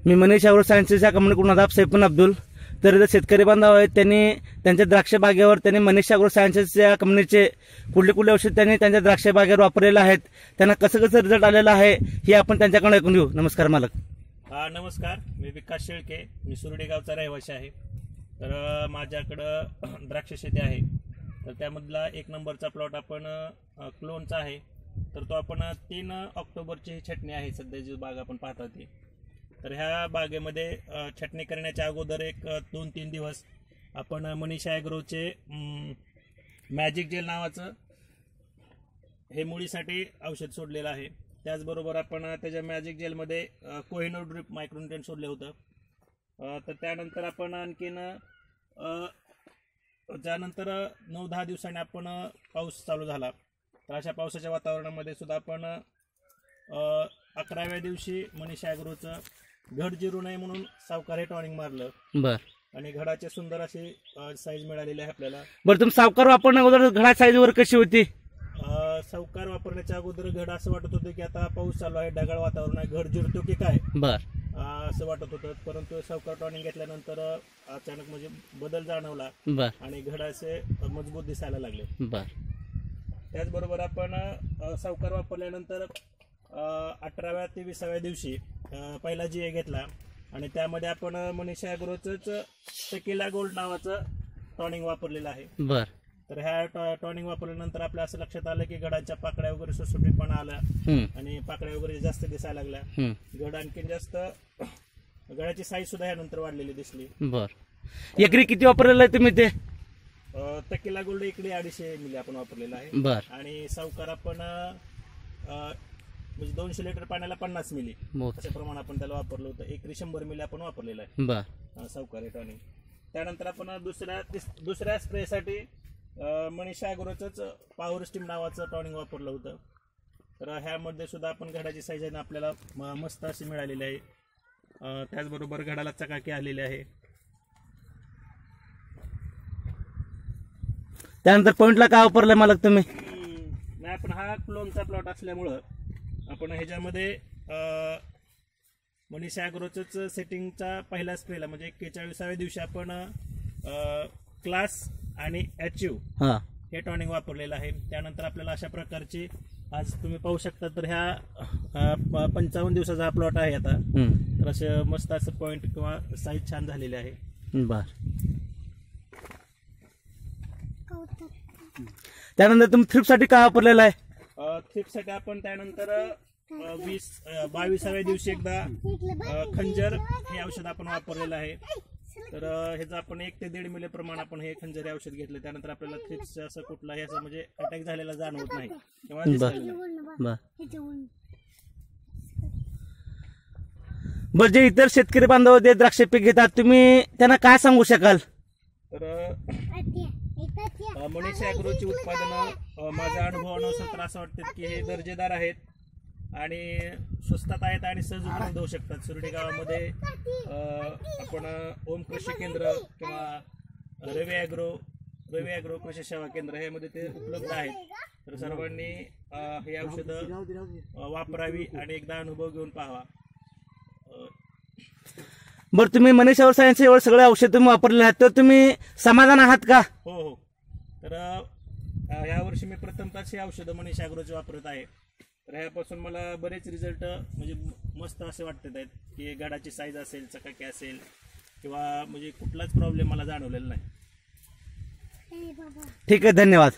मी Manish agro सायन्सेसच्या कंपनीकडून आदाब सैफुन अब्दुल. तर शेतकरी बांधव आहेत त्यांनी त्यांच्या द्राक्ष बागेवर त्यांनी मनीष ॲग्रो सायन्सेसच्या कंपनीचे कुठले कुठले औषध त्यांनी त्यांच्या द्राक्ष बागेवर वापरलेले आहेत, त्यांना कसं कसं रिझल्ट आलेला आहे हे आपण त्यांच्याकडून ऐकून घेऊ. नमस्कार मालक. नमस्कार, मी विकास शेळके, मी सुरडी गावचा रहिवासी आहे. तर माझ्याकडं द्राक्ष शेती आहे. तर त्यामधला 1 नंबरचा प्लॉट आपण क्लोनचा आहे. तर तो आपण 3 ऑक्टोबरची ही छटणी आहे सध्या जी बाग आपण पाहता ती. तर ह्या बागेमध्ये छटणी करण्याच्या अगोदर एक 2-3 दिवस आपण मनीष ॲग्रोचे मॅजिक जेल नावाचं हे मुळीसाठी औषध सोडलेलं आहे. त्याचबरोबर आपण त्याच्या मॅजिक जेलमध्ये कोहिनूर ड्रिप मायक्रोन्युट्रिएंट सोडले होतं. तर त्यानंतर आपण आणखीन त्यानंतर 9-10 दिवसांनी आपण पाऊस चालू झाला. तर अशा पावसाच्या वातावरणामध्ये सुद्धा आपण 11व्या दिवशी मनीष ॲग्रोचं घड जिरू नये म्हणून सावकार हे टॉनिक मारलं. बर. आणि घडाचे सुंदर अशी साईज मिळालेली आहे आपल्याला. बरं, तुम्ही सावकार वापरण्या अगोदर घडा साईजवर कशी होती? सावकार वापरण्याच्या अगोदर घड असं वाटत होतं की आता पाऊस चालू आहे, ढगाळ वातावरण आहे, घड जिरतो की काय बर असं वाटत होतं. परंतु सावकार टॉनिक घेतल्यानंतर अचानक म्हणजे बदल जाणवला आणि घड असे मजबूत दिसायला लागले. बर. त्याचबरोबर आपण सावकार वापरल्यानंतर 18व्या ते 20व्या दिवशी पहिला GA घेतला आणि त्यामध्ये आपण मनीष ॲग्रोचंच टकीला गोल्ड नावाचं टॉनिक वापरलेलं आहे. बर. तर ह्या टॉनिक वापरल्यानंतर आपल्या असं लक्षात आलं की घडाच्या पाकळ्या वगैरे सुटसुटीतपणा आला आणि पाकळ्या वगैरे जास्त दिसायला लागल्या. घड आणखीन जास्त घडाची साईज सुद्धा यानंतर वाढलेली दिसली. बर. एकरी किती वापरलेलं आहे तुम्ही ते? टकीला गोल्ड इकडे 250 मिली आपण वापरलेला आहे. बर. आणि सावकार आपण म्हणजे 200 लिटर पाण्याला 50 मिली असे प्रमाण आपण त्याला वापरलं होतं. एकरी 100 मिली आपण वापरलेलं आहे. बर. सावकार हे टॉनिक. त्यानंतर आपण दुसऱ्या स्प्रेसाठी मनीष ॲग्रोचंच पॉवर स्टीम नावाचं टॉनिक वापरलं होतं. तर ह्यामध्ये सुद्धा आपण घडाची साईज आहे ना आपल्याला मस्त अशी मिळालेली आहे. त्याचबरोबर घडाला चकाकी आलेली आहे. त्यानंतर पॉइंटला काय वापरलंय मालक तुम्ही? नाही, आपण हा क्लोनचा प्लॉट असल्यामुळं आपण ह्याच्यामध्ये मनीष ॲग्रोचंच सेटिंगचा पहिला स्प्रेला म्हणजे 41व्या दिवशी आपण क्लास आणि अचीव हे टॉनिक वापरलेलं आहे. त्यानंतर आपल्याला अशा प्रकारची आज तुम्ही पाहू शकता तर ह्या 55 दिवसाचा हा प्लॉट आहे आता. तर असं मस्त असं पॉइंट किंवा साईज छान झालेली आहे. बर. त्यानंतर तुम्ही थ्रिप्ससाठी काय वापरलेलं आहे? थ्रिप्ससाठी आपण त्यानंतर 22व्या दिवशी एकदा खंजर हे औषध आपण वापरलेलं आहे. तर ह्याचं आपण 1 ते 1.5 मिली प्रमाण आपण हे खंजर हे औषध घेतलं. त्यानंतर आपल्याला थ्रिप्स असं कुठलाही असं म्हणजे अटॅक झालेला जाणवत नाही किंवा बरं, जे इतर शेतकरी बांधव जे द्राक्ष पीक घेतात तुम्ही त्यांना काय सांगू शकाल? तर मनीष ॲग्रोची उत्पादनं माझ्या अनुभवानुसार तर असं वाटतं की हे दर्जेदार आहेत आणि स्वस्तात आहेत आणि सहज उपलब्ध होऊ शकतात. सुरडी गावामध्ये आपण ओम कृषी केंद्र किंवा रवी ॲग्रो कृषी सेवा केंद्र ह्यामध्ये ते उपलब्ध आहेत. तर सर्वांनी हे औषधं वापरावी आणि एकदा अनुभव घेऊन पाहावा. बरं, तुम्ही मनीष ॲग्रो सायन्स एवढे सगळे औषध तुम्ही वापरले आहेत तर तुम्ही समाधान आहात का? हो. तर यावर्षी मी प्रथमतःच हे औषधं मनीष ॲग्रोचे वापरत आहे. तर ह्यापासून मला बरेच रिझल्ट म्हणजे मस्त असे वाटत आहेत की घडाची साईज असेल, चकाकी असेल किंवा म्हणजे कुठलाच प्रॉब्लेम मला जाणवलेला नाही. ठीक आहे, धन्यवाद.